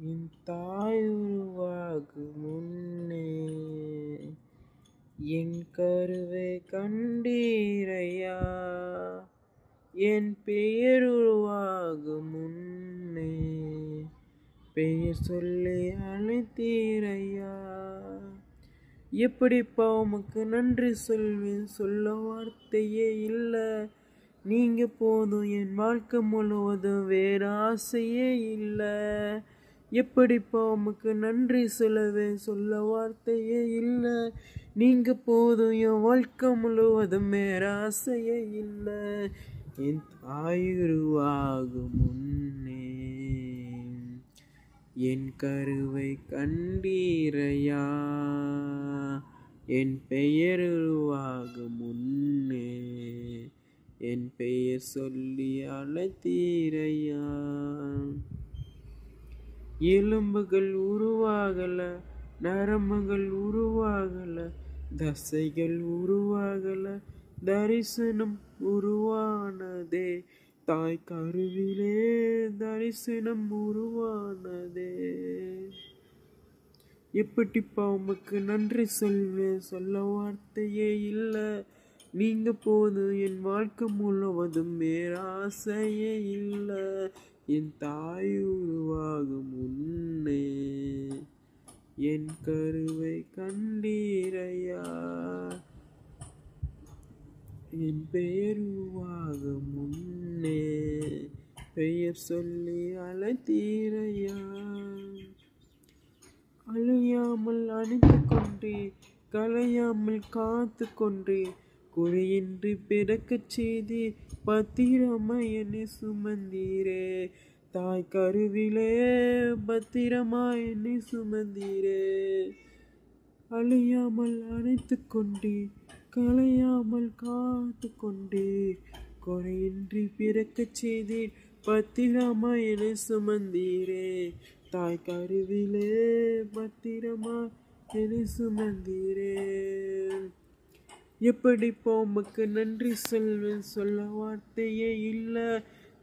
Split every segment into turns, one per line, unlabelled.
என் தாய் உருவாகும் முன்னே என் கருவை கண்டீரையா, என் பெயர் உருவாகும் முன்னே பெயர் சொல்லி அழைத்தீரையா. எப்படிப்பா உமக்கு நன்றி சொல்வேன், சொல்ல வார்த்தையே இல்லை. நீங்க போதும், என் வாழ்க்கை முழுவதும் வேற ஆசையே இல்லை. எப்படிப்பா உமக்கு நன்றி சொல்லுவேன், சொல்ல வார்த்தையே இல்லை. நீங்க போதும், என் வாழ்க்கை முழுவதும் வேற ஆசையே இல்லை. என் தாயுருவாகும் முன்னே என் கருவை கண்டீரையா, என் பெயர் உருவாகும் முன்னே என் பெயர் சொல்லி அழைத்தீரையா. எலும்புகள் உருவாகல, நரம்புகள் உருவாகல, தசைகள் உருவாகல, தரிசனம் உருவானதே. தாய் கருவிலே தரிசனம் உருவானதே. எப்படிப்பா உமக்கு நன்றி சொல்வேன், சொல்ல வார்த்தையே இல்லை. நீங்க போதும், என் வாழ்க்கை முழுவதும் வேற ஆசையே இல்லை. என் தாய் உருவாகும் முன்னே என் கருவை கண்டீரையா, என் பெயர் உருவாகும் முன்னே பெயர் சொல்லி அழைத்தீரையா. அழியாமல் அணிந்து கொண்டே, கலையாமல் காத்து கொண்டே, குறையின்றி பிறக்கச் செய்தி பத்திரமாய் என்னை சுமந்தீரே. தாய் கருவிலே பத்திரமாய் என்னை சுமந்தீரே. அழியாமல் அணைத்து கொண்டே, கலையாமல் காத்து கொண்டே, குறையின்றி பிறக்கச் செய்தி பத்திரமாய் என்னை சுமந்தீரே. தாய் கருவிலே பத்திரமாய் என்னை சுமந்தீரே. எப்படிப்பா உமக்கு நன்றி சொல்வேன், சொல்ல வார்த்தையே இல்லை.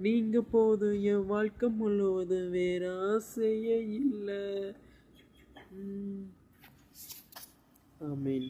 நீங்க போதும், என் வாழ்க்கை முழுவதும் வேற ஆசையே இல்லை. ஆமென்.